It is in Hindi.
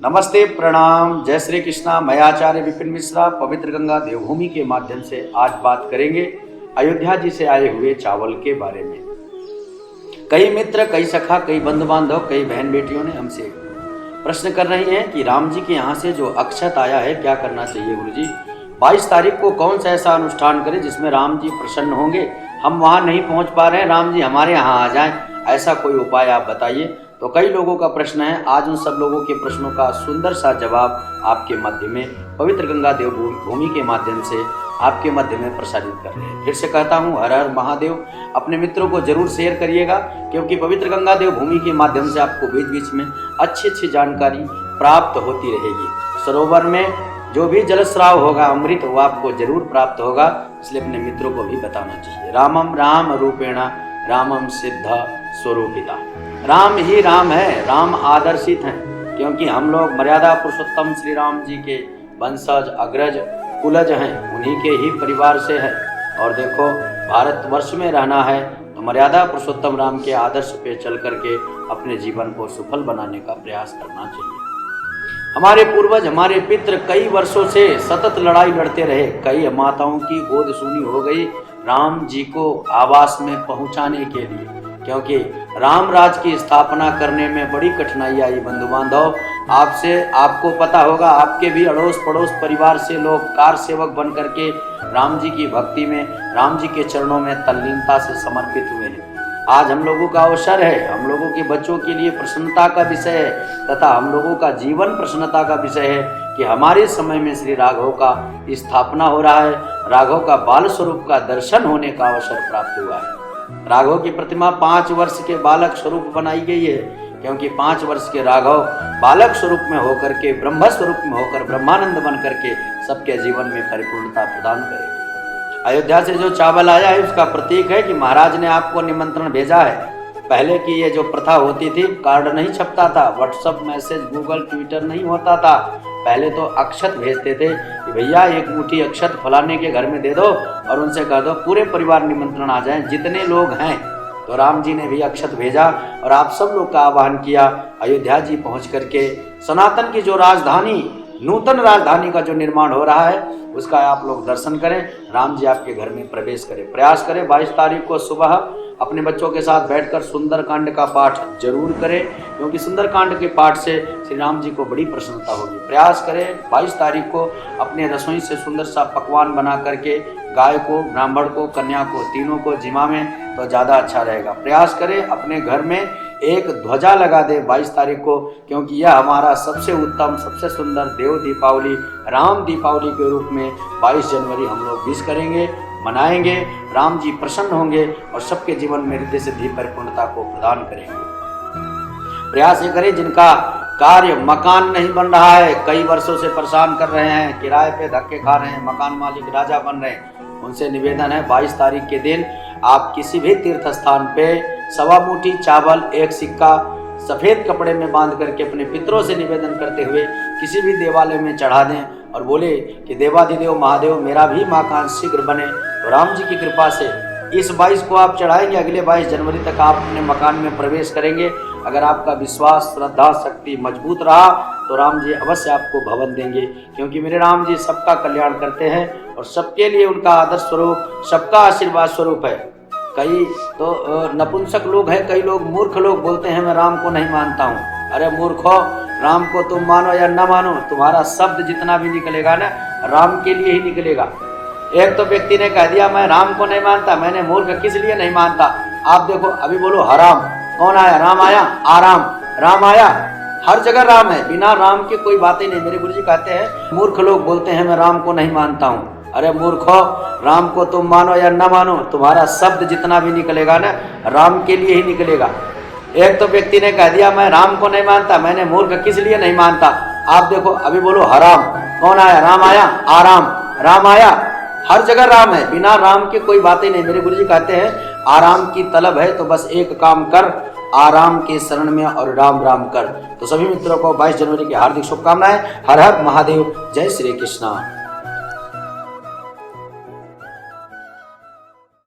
नमस्ते, प्रणाम, जय श्री कृष्णा। मैं आचार्य विपिन मिश्रा पवित्र गंगा देवभूमि के माध्यम से आज बात करेंगे अयोध्या जी से आए हुए चावल के बारे में। कई मित्र, कई सखा, कई बंधु बांधव, कई बहन बेटियों ने हमसे प्रश्न कर रही हैं कि राम जी के यहाँ से जो अक्षत आया है क्या करना चाहिए गुरु जी। 22 तारीख को कौन सा ऐसा अनुष्ठान करें जिसमें राम जी प्रसन्न होंगे। हम वहाँ नहीं पहुँच पा रहे हैं, राम जी हमारे यहाँ आ जाएं, ऐसा कोई उपाय आप बताइए। तो कई लोगों का प्रश्न है, आज उन सब लोगों के प्रश्नों का सुंदर सा जवाब आपके मध्य में पवित्र गंगा देवभूमि के माध्यम से आपके मध्य में प्रसारित कर रहे हैं। फिर से कहता हूँ, हर हर महादेव। अपने मित्रों को जरूर शेयर करिएगा, क्योंकि पवित्र गंगा देवभूमि के माध्यम से आपको बीच बीच में अच्छी जानकारी प्राप्त होती रहेगी। सरोवर में जो भी जलस्राव होगा, अमृत, वो आपको जरूर प्राप्त होगा, इसलिए अपने मित्रों को भी बताना चाहिए। रामम राम रूपेण रामम सिद्ध स्वरूपिता। राम ही राम है, राम आदर्शित हैं, क्योंकि हम लोग मर्यादा पुरुषोत्तम श्री राम जी के वंशज, अग्रज, कुलज हैं, उन्हीं के ही परिवार से है। और देखो, भारतवर्ष में रहना है तो मर्यादा पुरुषोत्तम राम के आदर्श पे चल करके अपने जीवन को सफल बनाने का प्रयास करना चाहिए। हमारे पूर्वज, हमारे पितृ कई वर्षों से सतत लड़ाई लड़ते रहे। कई माताओं की गोद सूनी हो गई राम जी को आवास में पहुंचाने के लिए, क्योंकि राम राज की स्थापना करने में बड़ी कठिनाई आई। बंधु बांधव, आपको पता होगा, आपके भी अड़ोस पड़ोस परिवार से लोग कार सेवक बन करके राम जी की भक्ति में, राम जी के चरणों में तल्लीनता से समर्पित हुए हैं। आज हम लोगों का अवसर है, हम लोगों के बच्चों के लिए प्रसन्नता का विषय है, तथा हम लोगों का जीवन प्रसन्नता का विषय है कि हमारे समय में श्री राघव का स्थापना हो रहा है, राघव का बाल स्वरूप का दर्शन होने का अवसर प्राप्त हुआ है। राघव की प्रतिमा 5 वर्ष के बालक स्वरूप बनाई गई है, क्योंकि 5 वर्ष के राघव बालक स्वरूप में होकर के, ब्रह्म स्वरूप में होकर, ब्रह्मानंद बन करके सबके जीवन में परिपूर्णता प्रदान करेंगे। अयोध्या से जो चावल आया है उसका प्रतीक है कि महाराज ने आपको निमंत्रण भेजा है। पहले की ये जो प्रथा होती थी, कार्ड नहीं छपता था, व्हाट्सएप मैसेज, गूगल, ट्विटर नहीं होता था। पहले तो अक्षत भेजते थे कि भैया एक मुट्ठी अक्षत फलाने के घर में दे दो और उनसे कह दो पूरे परिवार निमंत्रण आ जाएं, जितने लोग हैं। तो राम जी ने भी अक्षत भेजा और आप सब लोग का आह्वान किया। अयोध्या जी पहुंच करके सनातन की जो राजधानी, नूतन राजधानी का जो निर्माण हो रहा है, उसका आप लोग दर्शन करें, राम जी आपके घर में प्रवेश करें। प्रयास करें 22 तारीख को सुबह अपने बच्चों के साथ बैठकर सुंदरकांड का पाठ जरूर करें, क्योंकि सुंदरकांड के पाठ से श्री राम जी को बड़ी प्रसन्नता होगी। प्रयास करें 22 तारीख को अपने रसोई से सुंदर सा पकवान बना करके गाय को, ब्राह्मण को, कन्या को, तीनों को जिमा में, तो ज़्यादा अच्छा रहेगा। प्रयास करें अपने घर में एक ध्वजा लगा दे 22 तारीख को, क्योंकि यह हमारा सबसे उत्तम, सबसे सुंदर देव दीपावली, राम दीपावली के रूप में 22 जनवरी हम लोग विश करेंगे, मनाएंगे। राम जी प्रसन्न होंगे और सबके जीवन में रिद्धि सिद्धि परिपूर्णता को प्रदान करेंगे। प्रयास ये करें जिनका कार्य, मकान नहीं बन रहा है, कई वर्षों से परेशान कर रहे हैं, किराए पे धक्के खा रहे हैं, मकान मालिक राजा बन रहे हैं, उनसे निवेदन है 22 तारीख के दिन आप किसी भी तीर्थ स्थान पे 1.25 मुट्ठी चावल, 1 सिक्का सफेद कपड़े में बांध करके अपने पितरों से निवेदन करते हुए किसी भी देवालय में चढ़ा दें और बोले कि देवाधिदेव महादेव मेरा भी मकान शीघ्र बने। तो राम जी की कृपा से इस 22 को आप चढ़ाएंगे, अगले 22 जनवरी तक आप अपने मकान में प्रवेश करेंगे। अगर आपका विश्वास, श्रद्धा, शक्ति मजबूत रहा तो राम जी अवश्य आपको भवन देंगे, क्योंकि मेरे राम जी सबका कल्याण करते हैं और सबके लिए उनका आदर्श स्वरूप, सबका आशीर्वाद स्वरूप है। कई तो नपुंसक लोग हैं, कई लोग मूर्ख लोग बोलते हैं मैं राम को नहीं मानता हूँ। अरे मूर्खो, राम को तुम मानो या न मानो, तुम्हारा शब्द जितना भी निकलेगा ना, राम के लिए ही निकलेगा। एक तो व्यक्ति ने कह दिया मैं राम को नहीं मानता, मैंने मूर्ख किस लिए नहीं मानता। आप देखो, अभी बोलो हराम, कौन आया? राम आया, आराम, राम आया, हर जगह राम है, बिना राम के कोई बात ही नहीं। मेरे गुरुजी कहते हैं मूर्ख लोग बोलते हैं मैं राम को नहीं मानता हूँ। अरे मूर्खो, राम को तुम मानो या न मानो, तुम्हारा शब्द जितना भी निकलेगा ना, राम के लिए ही निकलेगा। एक तो व्यक्ति ने कह दिया मैं राम को नहीं मानता, मैंने मूर्ख किस लिए नहीं मानता। आप देखो, अभी बोलो हराम, कौन आया? राम आया, आराम, राम आया, हर जगह राम है, बिना राम के कोई बात ही नहीं। मेरे गुरुजी कहते हैं आराम की तलब है तो बस एक काम कर, आराम के शरण में और राम राम कर। तो सभी मित्रों को 22 जनवरी की हार्दिक शुभकामनाएं। हर हर महादेव, जय श्री कृष्णा।